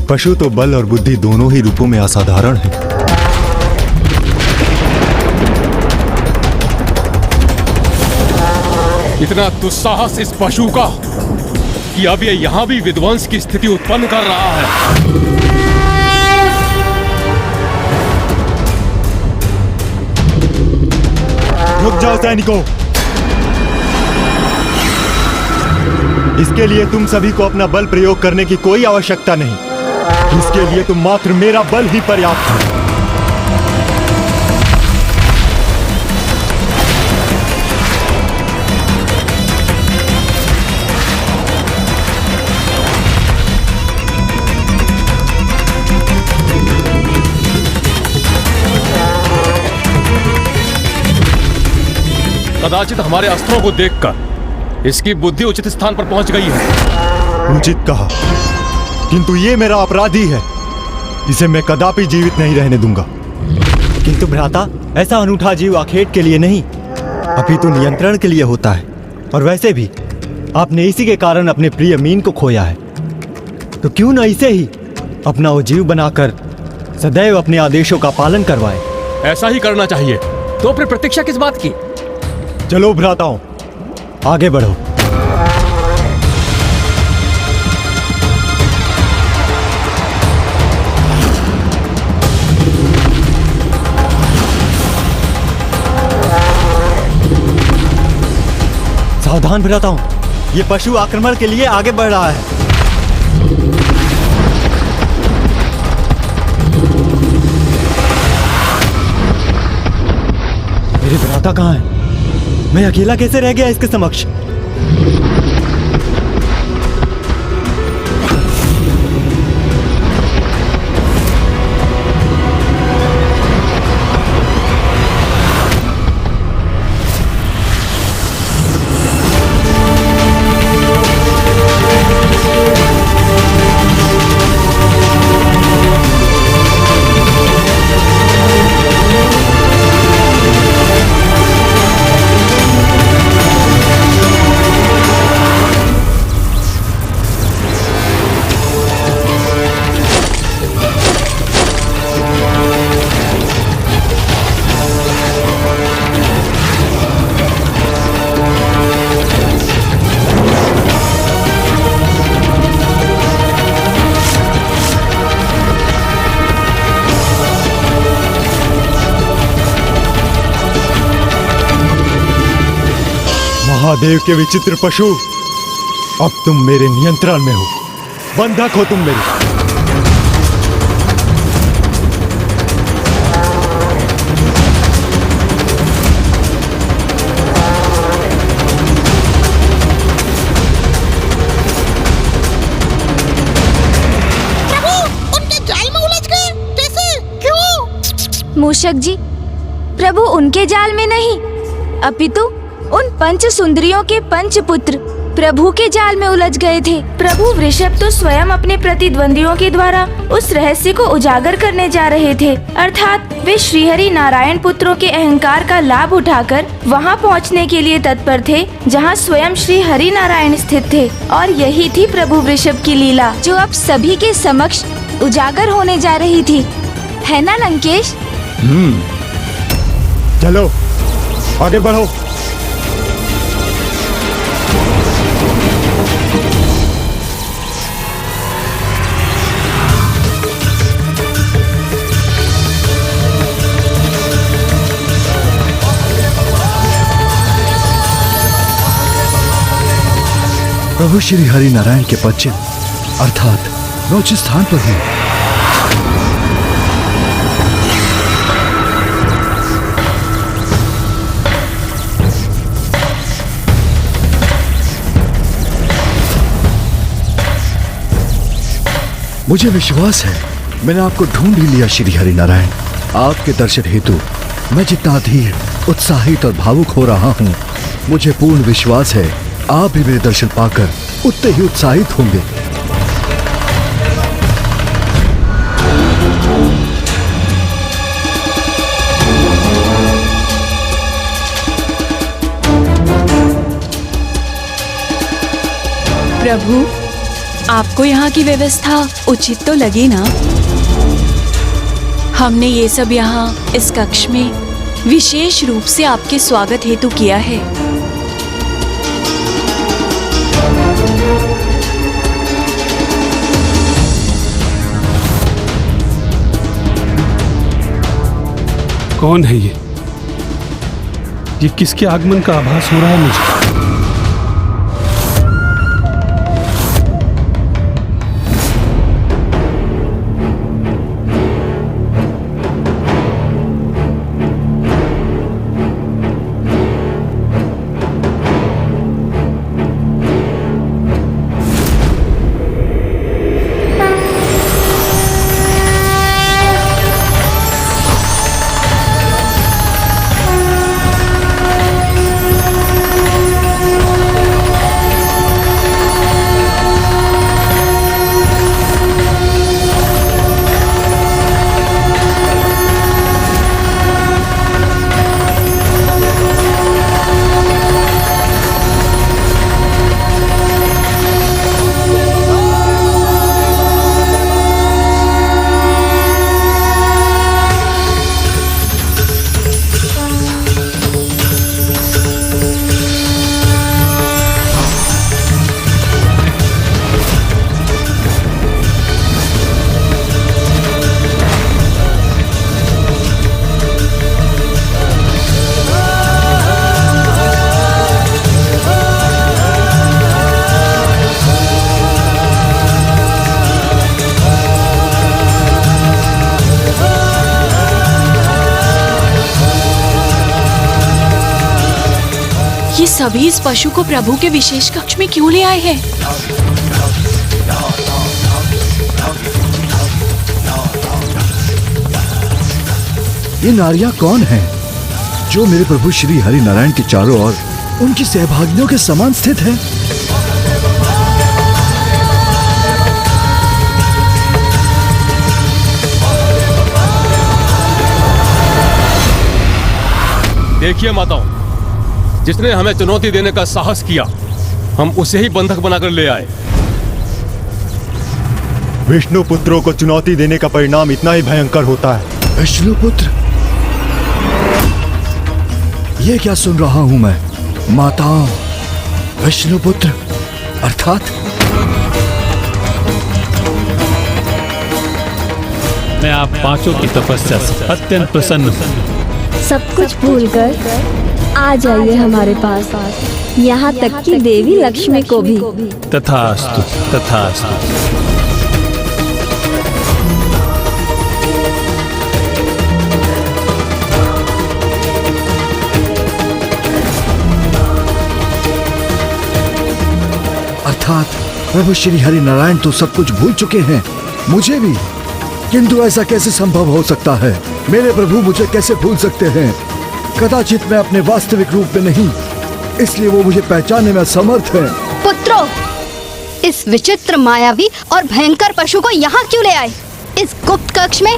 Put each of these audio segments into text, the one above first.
पशु तो बल और बुद्धि दोनों ही रूपों में असाधारण है। इतना दुस्साहस इस पशु का कि अब ये यहां भी विध्वंस की स्थिति उत्पन्न कर रहा है। रुक जाओ सैनिकों, इसके लिए तुम सभी को अपना बल प्रयोग करने की कोई आवश्यकता नहीं। इसके लिए तुम मात्र मेरा बल ही पर्याप्त है। कदाचित हमारे अस्त्रों को देखकर इसकी बुद्धि उचित स्थान पर पहुंच गई है। उचित कहा, किंतु ये मेरा अपराधी है। इसे मैं कदापि जीवित नहीं रहने दूंगा। किंतु भ्राता, ऐसा अनूठा जीव आखेट के लिए नहीं अपितु नियंत्रण के लिए होता है। और वैसे भी आपने इसी के कारण अपने प्रिय मीन को खोया है, तो क्यों न इसे ही अपना वो जीव बनाकर सदैव अपने आदेशों का पालन करवाए। ऐसा ही करना चाहिए। तो फिर प्रतीक्षा किस बात की? चलो भ्राताओं, आगे बढ़ो। सावधान भ्राताओं, ये पशु आक्रमण के लिए आगे बढ़ रहा है। मेरे भ्राता कहाँ है? मैं अकेला कैसे रह गया इसके समक्ष? महादेव के विचित्र पशु, अब तुम मेरे नियंत्रण में हो। बंधक हो तुम मेरे। प्रभु, उनके जाल में उलझ गए। कैसे? क्यों? मूषक जी, प्रभु उनके जाल में नहीं अपितु उन पंच सुंदरियों के पंच पुत्र प्रभु के जाल में उलझ गए थे। प्रभु वृषभ तो स्वयं अपने प्रतिद्वंदियों के द्वारा उस रहस्य को उजागर करने जा रहे थे, अर्थात वे श्रीहरि नारायण पुत्रों के अहंकार का लाभ उठाकर वहां पहुंचने के लिए तत्पर थे जहां स्वयं श्री हरि नारायण स्थित थे। और यही थी प्रभु वृषभ की लीला, जो अब सभी के समक्ष उजागर होने जा रही थी, है ना लंकेश? चलो आगे बढ़ो। प्रभु श्री हरि नारायण के पश्चिम अर्थात मैं उचित स्थान पर हूँ। मुझे विश्वास है मैंने आपको ढूंढ ही लिया श्री हरि नारायण। आपके दर्शन हेतु मैं जितना अधीर, उत्साहित और भावुक हो रहा हूँ, मुझे पूर्ण विश्वास है आप भी मेरे दर्शन पाकर उतने ही उत्साहित होंगे। प्रभु, आपको यहाँ की व्यवस्था उचित तो लगी ना? हमने ये सब यहाँ इस कक्ष में विशेष रूप से आपके स्वागत हेतु किया है। कौन है ये किसके आगमन का आभास हो रहा है मुझे? ये सभी इस पशु को प्रभु के विशेष कक्ष में क्यों ले आए हैं? ये नारियां कौन हैं जो मेरे प्रभु श्री हरि नारायण के चारों ओर उनकी सहभागियों के समान स्थित है? देखिए माताओं, जिसने हमें चुनौती देने का साहस किया, हम उसे ही बंधक बनाकर ले आए। विष्णु पुत्रों को चुनौती देने का परिणाम इतना ही भयंकर होता है। विष्णु पुत्र? ये क्या सुन रहा हूं मैं? माताओं, विष्णु पुत्र अर्थात? मैं आप पांचों की तपस्या से अत्यंत प्रसन्न हूँ। सब कुछ भूलकर आ जाइए हमारे पास, यहाँ तक कि देवी लक्ष्मी को भी। तथास्तु, तथास्तु। अर्थात प्रभु श्री हरि नारायण तो सब कुछ भूल चुके हैं, मुझे भी। किंतु ऐसा कैसे संभव हो सकता है? मेरे प्रभु मुझे कैसे भूल सकते हैं? कदाचित मैं अपने वास्तविक रूप में नहीं, इसलिए वो मुझे पहचानने में असमर्थ हैं। पुत्रों, इस विचित्र, मायावी और भयंकर पशु को यहाँ क्यों ले आए? इस गुप्त कक्ष में?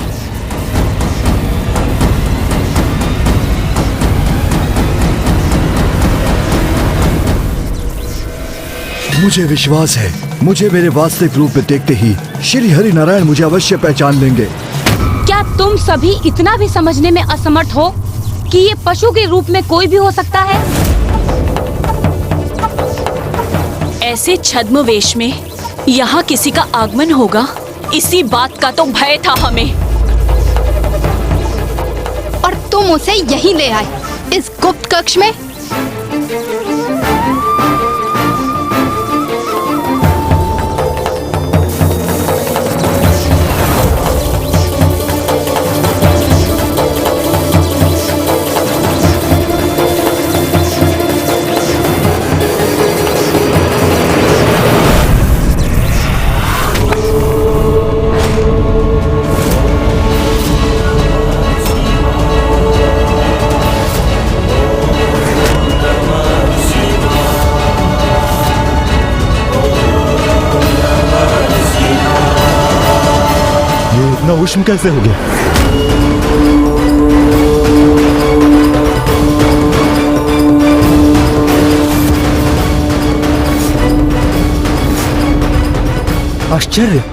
मुझे विश्वास है, मुझे मेरे वास्तविक रूप में देखते ही श्री हरि नारायण मुझे अवश्य पहचान लेंगे। क्या तुम सभी इतना भी समझने में असमर्थ हो कि ये पशु के रूप में कोई भी हो सकता है? ऐसे छद्म वेश में यहाँ किसी का आगमन होगा, इसी बात का तो भय था हमें। और तुम उसे यहीं ले आए, इस गुप्त कक्ष में? इतना उष्ण कैसे हो गया? आश्चर्य!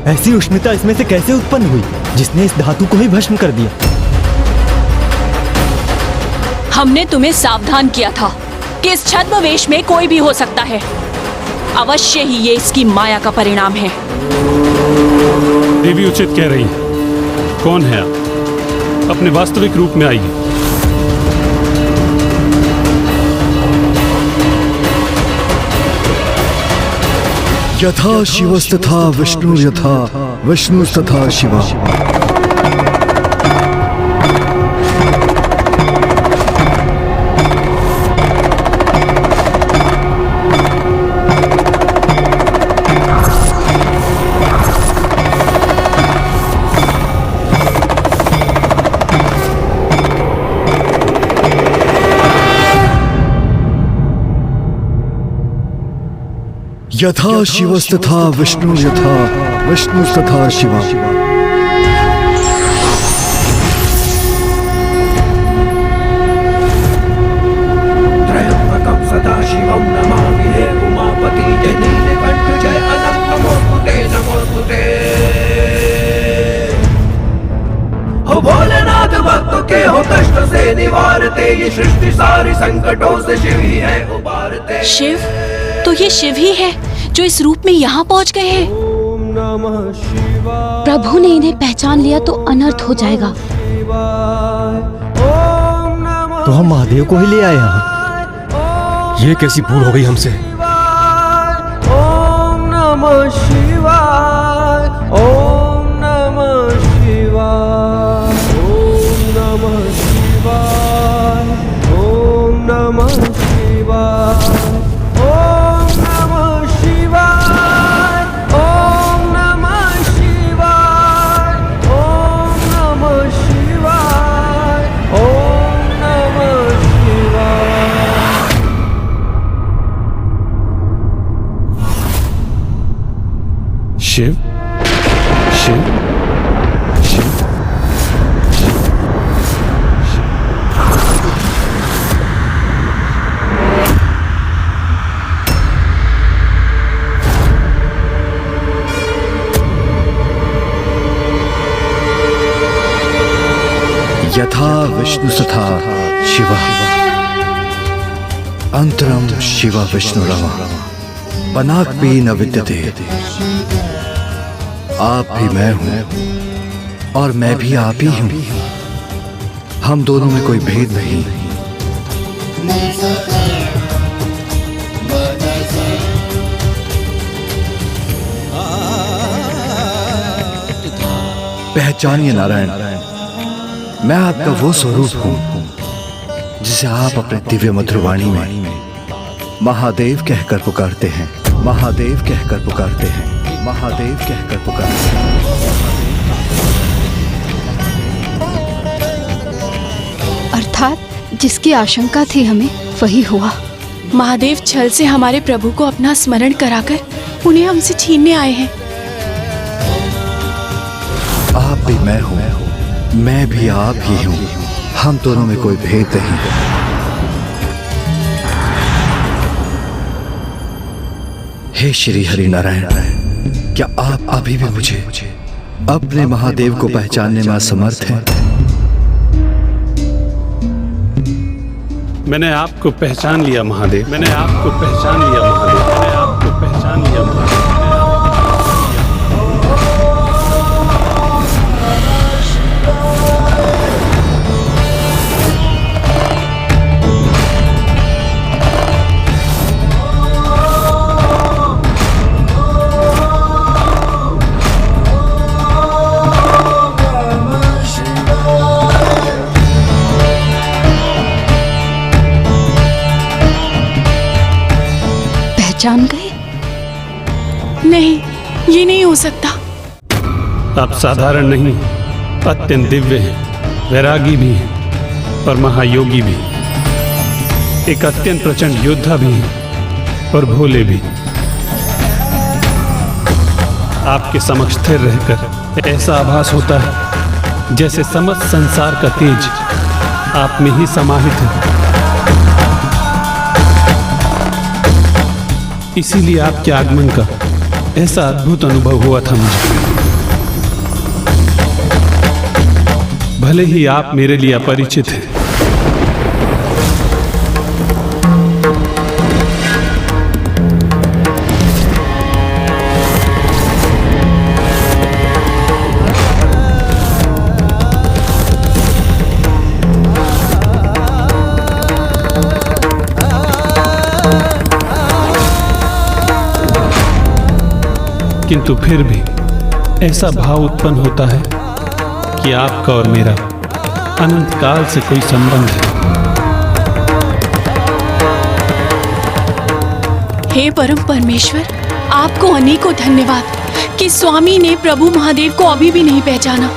ऐसी उष्णता इसमें से कैसे उत्पन्न हुई जिसने इस धातु को ही भस्म कर दिया? हमने तुम्हें सावधान किया था कि इस छद्मवेश में कोई भी हो सकता है। अवश्य ही ये इसकी माया का परिणाम है। देवी उचित कह रही है। कौन है आप? अपने वास्तविक रूप में आइए। यथा शिवस्तथा विष्णु यथा विष्णुस्तथा शिवा। यथा शिवस्तथा विष्णु यथा विष्णुस्तथा शिवा। त्रयंबकं सदाशिवं नमामि हे उमापति जय नीलकंठ जय अनंत नमोस्तुते नमोस्तुते। हो भोलेनाथ भक्तों के हो कष्ट से निवारते, ये सृष्टि सारी संकटों से शिव ही है उबारते। शिव? तो ये शिव ही है जो इस रूप में यहाँ पहुँच गए हैं। प्रभु ने इन्हें पहचान लिया तो अनर्थ हो जाएगा। तो हम महादेव को ही ले आए यहाँ। ये कैसी भूल हो गई हमसे? ओम नमः शिवाय ओम नमः शिवाय ओम नमः शिवाय ओम नमः शिवाय ओम नमः शिवाय ओम नमः शिवाय ओम नमः शिवाय ओम नमः शिवाय। शिव शिव शिव। यथा विष्णुस्तथा शिवा। अंतरम शिव विष्णुरमा पनाक्पि न विद्यते। आप भी मैं हूं और मैं भी आप ही हूं। हम दोनों में कोई भेद नहीं। पहचानिए नारायण, मैं आपका वो स्वरूप हूं जिसे आप अपने दिव्य मधुर वाणी में महादेव कहकर पुकारते हैं, महादेव कहकर पुकारते हैं, महादेव कहकर पुकारते हैं। अर्थात जिसकी आशंका थी हमें वही हुआ। महादेव छल से हमारे प्रभु को अपना स्मरण कराकर उन्हें हमसे छीनने आए हैं। आप भी मैं हूं, मैं भी आप ही हूं। हम दोनों में कोई भेद नहीं। हे श्री हरि नारायण, क्या आप अभी भी मुझे अपने महादेव को पहचानने में असमर्थ हैं? मैंने आपको पहचान लिया महादेव, मैंने आपको पहचान लिया महादेव, मैंने आपको पहचान लिया महादेव। पहचान गए? नहीं, ये नहीं हो सकता। आप साधारण नहीं, अत्यंत दिव्य हैं, वैरागी भी हैं और महायोगी भी। एक अत्यंत प्रचंड योद्धा भी हैं और भोले भी। आपके समक्ष स्थिर रहकर ऐसा आभास होता है जैसे समस्त संसार का तेज आप में ही समाहित है। इसीलिए आपके आगमन का ऐसा अद्भुत अनुभव हुआ था मुझे। भले ही आप मेरे लिए अपरिचित हैं, किंतु फिर भी ऐसा भाव उत्पन्न होता है कि आपका और मेरा अनंत काल से कोई संबंध है। हे परम परमेश्वर, आपको अनेकों धन्यवाद कि स्वामी ने प्रभु महादेव को अभी भी नहीं पहचाना।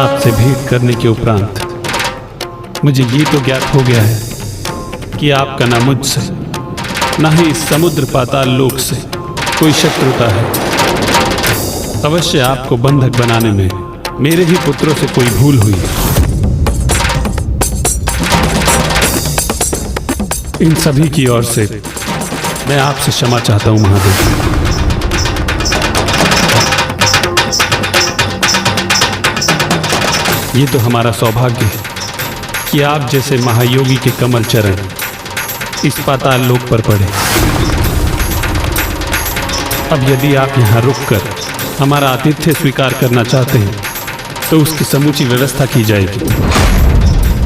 आपसे भेंट करने के उपरांत मुझे ये तो ज्ञात हो गया है कि आपका ना मुझसे ना ही इस समुद्र पाताल लोक से कोई शत्रुता है। अवश्य आपको बंधक बनाने में मेरे ही पुत्रों से कोई भूल हुई। इन सभी की ओर से मैं आपसे क्षमा चाहता हूं महादेव। ये तो हमारा सौभाग्य है कि आप जैसे महायोगी के कमल चरण इस पाताल लोक पर पड़े। अब यदि आप यहाँ रुककर हमारा आतिथ्य स्वीकार करना चाहते हैं तो उसकी समूची व्यवस्था की जाएगी,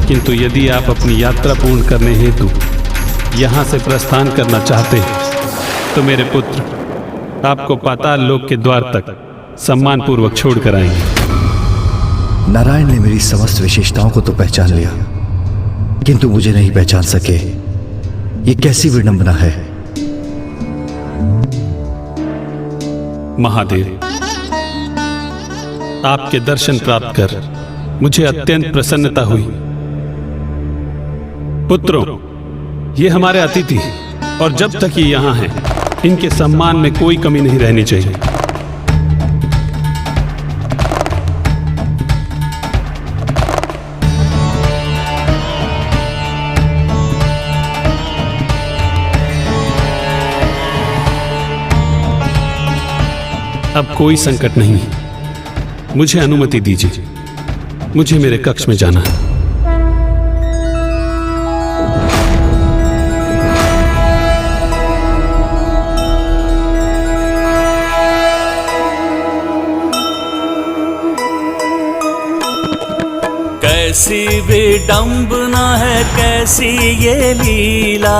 किंतु यदि आप अपनी यात्रा पूर्ण करने हेतु यहाँ से प्रस्थान करना चाहते हैं तो मेरे पुत्र आपको पाताल लोक के द्वार तक सम्मानपूर्वक छोड़ कर आएंगे। नारायण ने मेरी समस्त विशेषताओं को तो पहचान लिया, किंतु मुझे नहीं पहचान सके। ये कैसी विडंबना है। महादेव, आपके दर्शन प्राप्त कर मुझे अत्यंत प्रसन्नता हुई। पुत्रों, ये हमारे अतिथि हैं और जब तक ये यहाँ हैं, इनके सम्मान में कोई कमी नहीं रहनी चाहिए। अब कोई संकट नहीं है। मुझे अनुमति दीजिए, मुझे मेरे कक्ष में जाना है। कैसी विडंबना है, कैसी ये लीला,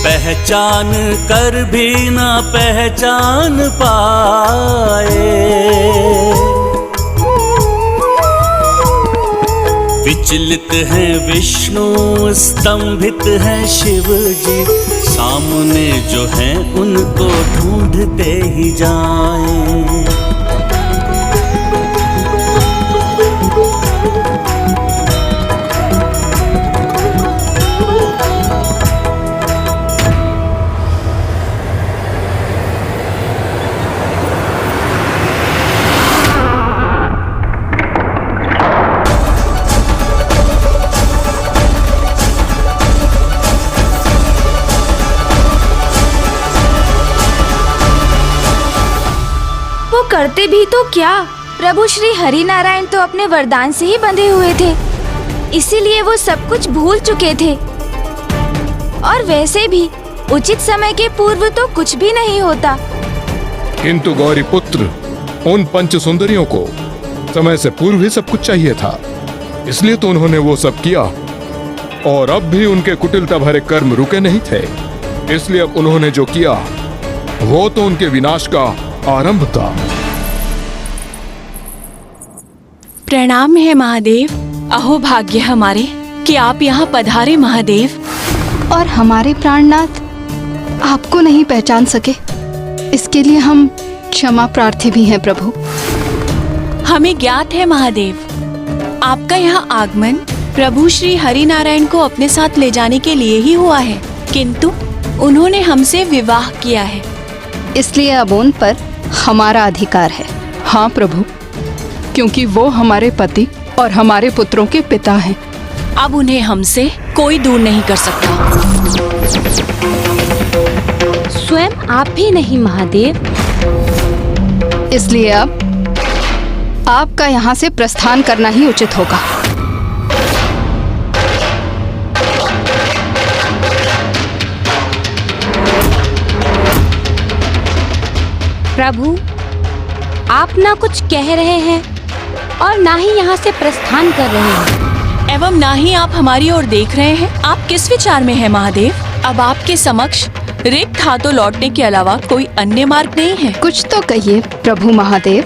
पहचान कर भी ना पहचान पाए। विचलित हैं विष्णु, स्तंभित हैं शिव जी, सामने जो हैं उनको ढूंढते ही जाएं। करते भी तो क्या, प्रभु श्री हरि नारायण तो अपने वरदान से ही बंधे हुए थे, इसीलिए वो सब कुछ भूल चुके थे। और वैसे भी उचित समय के पूर्व तो कुछ भी नहीं होता। किंतु गौरी पुत्र, उन पंच सुंदरियों को समय से पूर्व ही सब कुछ चाहिए था, इसलिए तो उन्होंने वो सब किया। और अब भी उनके कुटिलता भरे कर्म रुके नहीं थे, इसलिए अब उन्होंने जो किया वो तो उनके विनाश का आरंभ था। प्रणाम है महादेव। अहो भाग्य हमारे कि आप यहाँ पधारे महादेव। और हमारे प्राणनाथ आपको नहीं पहचान सके, इसके लिए हम क्षमा प्रार्थी भी हैं प्रभु। हमें ज्ञात है महादेव, आपका यहाँ आगमन प्रभु श्री हरि नारायण को अपने साथ ले जाने के लिए ही हुआ है, किंतु उन्होंने हमसे विवाह किया है, इसलिए अब उन पर हमारा अधिकार है। हाँ प्रभु, क्योंकि वो हमारे पति और हमारे पुत्रों के पिता हैं। अब उन्हें हमसे कोई दूर नहीं कर सकता। स्वयं आप भी नहीं महादेव। इसलिए अब आपका यहाँ से प्रस्थान करना ही उचित होगा। प्रभु, आप ना कुछ कह रहे हैं और ना ही यहाँ से प्रस्थान कर रहे हैं, एवं ना ही आप हमारी ओर देख रहे हैं। आप किस विचार में हैं महादेव? अब आपके समक्ष रिक्त हाथों लौटने के अलावा कोई अन्य मार्ग नहीं है। कुछ तो कहिए प्रभु महादेव।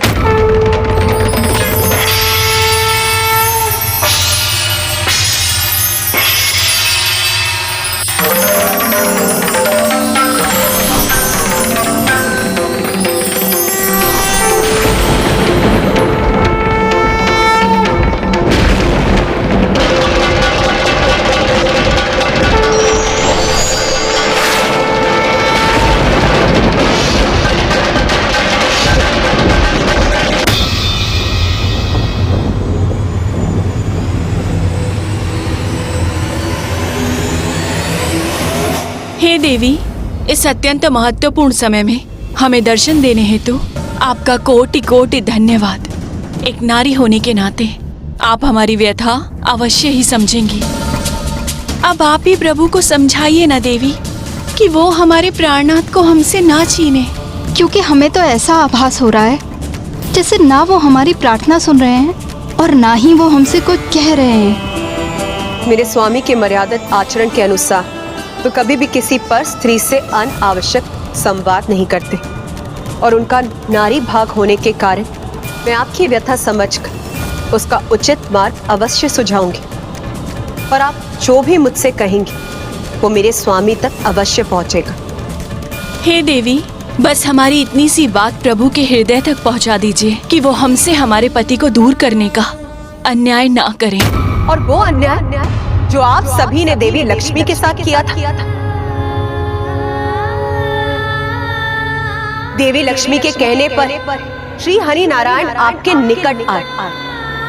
हे देवी, इस अत्यंत महत्वपूर्ण समय में हमें दर्शन देने हेतु आपका कोटि कोटि धन्यवाद। एक नारी होने के नाते आप हमारी व्यथा अवश्य ही समझेंगी। अब आप ही प्रभु को समझाइए ना देवी कि वो हमारे प्राणनाथ को हमसे ना छीने। क्योंकि हमें तो ऐसा आभास हो रहा है जैसे ना वो हमारी प्रार्थना सुन रहे हैं और ना ही वो हमसे कुछ कह रहे हैं। मेरे स्वामी के मर्यादित आचरण के अनुसार तो कभी भी किसी पर स्त्री से अनावश्यक संवाद नहीं करते, और उनका नारी भाग होने के कारण मैं आपकी व्यथा समझकर उसका उचित मार्ग अवश्य सुझाऊंगी। पर आप जो भी मुझसे कहेंगे वो मेरे स्वामी तक अवश्य पहुंचेगा। हे देवी, बस हमारी इतनी सी बात प्रभु के हृदय तक पहुंचा दीजिए कि वो हमसे हमारे पति को दूर करने का अन्याय ना करें। और वो अन्याय जो आप सभी ने देवी लक्ष्मी के साथ किया था। देवी लक्ष्मी के कहने पर श्री हरि नारायण आपके निकट आए,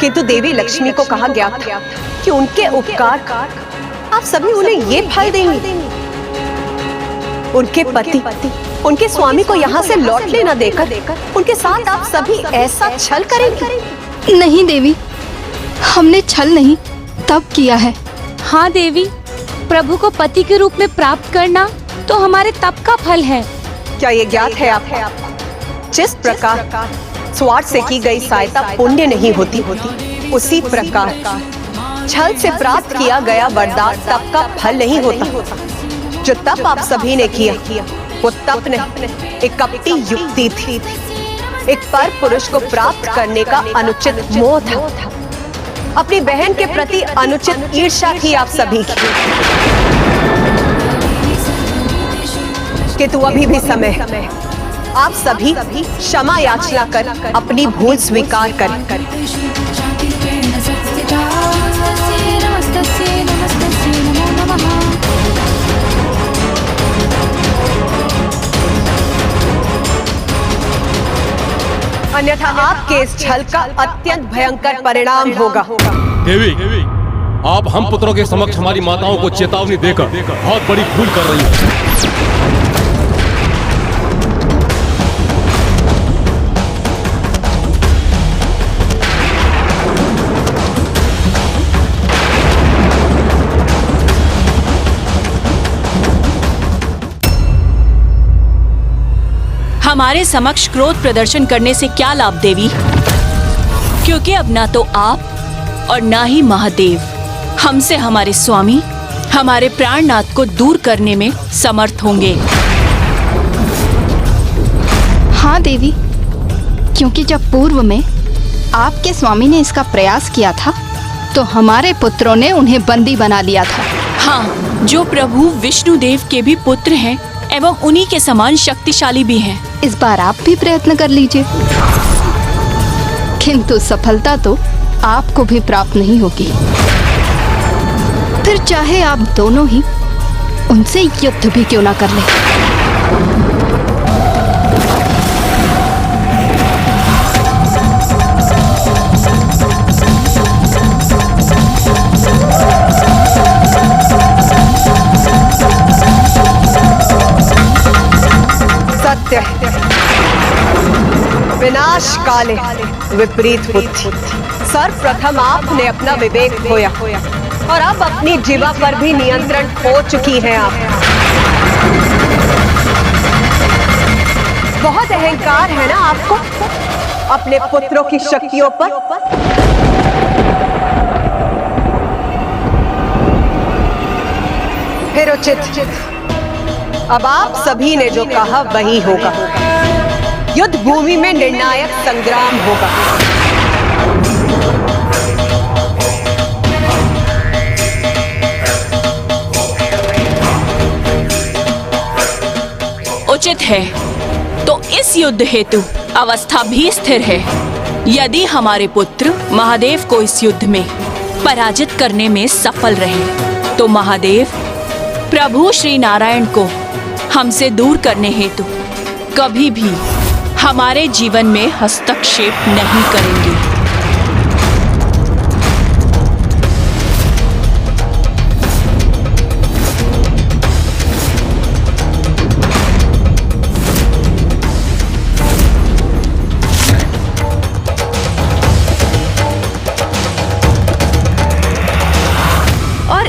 किंतु देवी लक्ष्मी को कहा गया था कि उनके उपकार आप सभी उन्हें ये फल देंगे। उनके पति उनके स्वामी को यहाँ से लौटने न देकर उनके साथ आप सभी ऐसा छल करेंगे? नहीं देवी, हमने छल नहीं तब किया है। हाँ देवी, प्रभु को पति के रूप में प्राप्त करना तो हमारे तप का फल है। क्या ये ज्ञात है आपको? जिस प्रकार स्वार्थ से की गई सहायता पुण्य नहीं होती, उसी प्रकार छल से प्राप्त किया गया वरदान तप का फल नहीं होता। जो तप आप सभी ने किया वो तप नहीं, एक कपटी युक्ति थी। एक पर पुरुष को प्राप्त करने का अनुचित मोह था। अपनी बहन के प्रति अनुचित ईर्ष्या थी आप सभी की। किंतु अभी भी समय है, आप सभी क्षमा याचना कर अपनी भूल स्वीकार करें। अन्यथा आपके इस छल का अत्यंत भयंकर परिणाम होगा। देवी, आप हम पुत्रों के समक्ष हमारी माताओं को चेतावनी देकर बहुत बड़ी भूल कर रही हैं। हमारे समक्ष क्रोध प्रदर्शन करने से क्या लाभ देवी? क्योंकि अब ना तो आप और ना ही महादेव हमसे हमारे स्वामी, हमारे प्राणनाथ को दूर करने में समर्थ होंगे। हाँ देवी, क्योंकि जब पूर्व में आपके स्वामी ने इसका प्रयास किया था तो हमारे पुत्रों ने उन्हें बंदी बना लिया था। हाँ, जो प्रभु विष्णुदेव के भी पुत्र हैं एवं उन्हीं के समान शक्तिशाली भी हैं। इस बार आप भी प्रयत्न कर लीजिए, किंतु सफलता तो आपको भी प्राप्त नहीं होगी। फिर चाहे आप दोनों ही उनसे युद्ध भी क्यों ना कर लें। विनाश काले विपरीत बुद्धि। सर्वप्रथम आपने अपना विवेक खोया और अब अपनी जीवा पर भी नियंत्रण खो चुकी हैं आप। बहुत अहंकार है ना आपको अपने पुत्रों की शक्तियों पर। फिर उचित, अब आप सभी ने जो कहा वही होगा। युद्ध भूमि में निर्णायक संग्राम होगा। उचित है, तो इस युद्ध हेतु अवस्था भी स्थिर है। यदि हमारे पुत्र महादेव को इस युद्ध में पराजित करने में सफल रहे तो महादेव प्रभु श्री नारायण को हमसे दूर करने हेतु कभी भी हमारे जीवन में हस्तक्षेप नहीं करेंगे।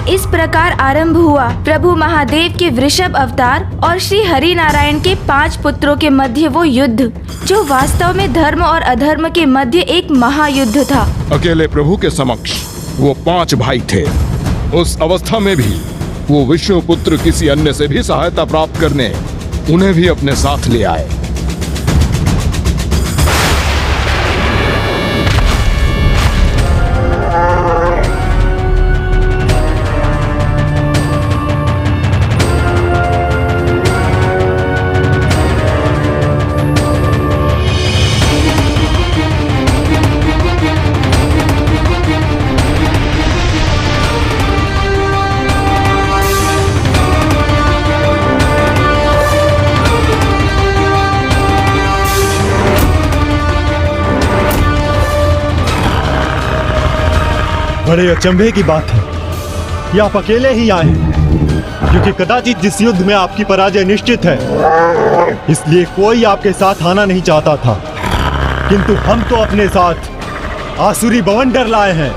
इस प्रकार आरंभ हुआ प्रभु महादेव के वृषभ अवतार और श्री हरि नारायण के 5 पुत्रों के मध्य वो युद्ध, जो वास्तव में धर्म और अधर्म के मध्य एक महायुद्ध था। अकेले प्रभु के समक्ष वो 5 भाई थे। उस अवस्था में भी वो विष्णु पुत्र किसी अन्य से भी सहायता प्राप्त करने उन्हें भी अपने साथ ले आए। बड़े अचंभे की बात है कि आप अकेले ही आए हैं, क्योंकि कदाचित जिस युद्ध में आपकी पराजय निश्चित है, इसलिए कोई आपके साथ आना नहीं चाहता था। किंतु हम तो अपने साथ आसुरी बवंडर लाए हैं।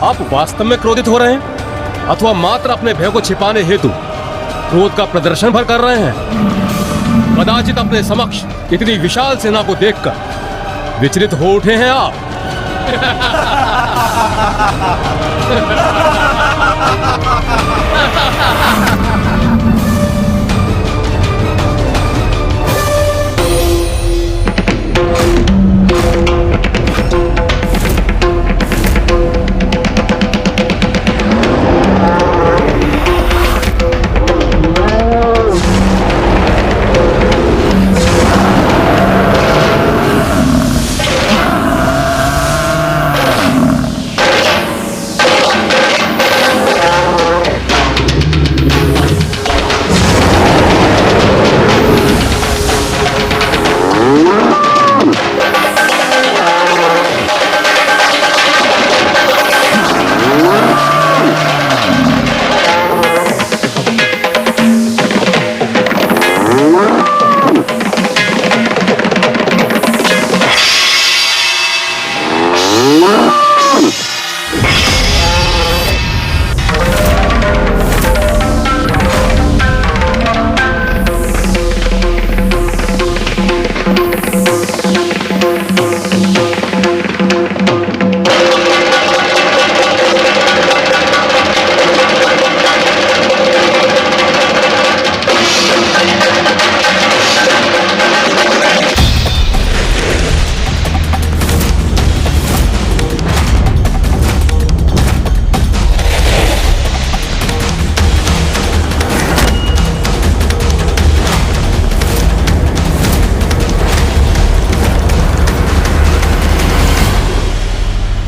आप वास्तव में क्रोधित हो रहे हैं अथवा मात्र अपने भय को छिपाने हेतु क्रोध का प्रदर्शन भर कर रहे हैं? कदाचित अपने समक्ष इतनी विशाल सेना को देखकर विचलित हो उठे हैं आप।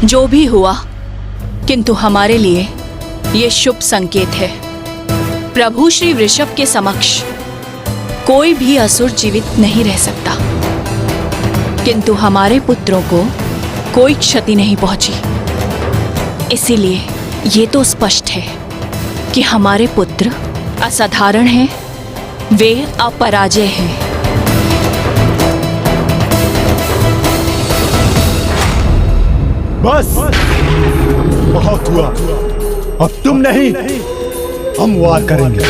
जो भी हुआ, किंतु हमारे लिए ये शुभ संकेत है। प्रभु श्री वृषभ के समक्ष कोई भी असुर जीवित नहीं रह सकता, किंतु हमारे पुत्रों को कोई क्षति नहीं पहुंची। इसीलिए ये तो स्पष्ट है कि हमारे पुत्र असाधारण हैं, वे अपराजय हैं। बस बहुत हुआ, अब तुम नहीं, हम वार करेंगे।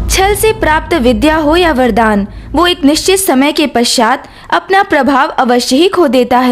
छल से प्राप्त विद्या हो या वरदान, वो एक निश्चित समय के पश्चात अपना प्रभाव अवश्य ही खो देता है।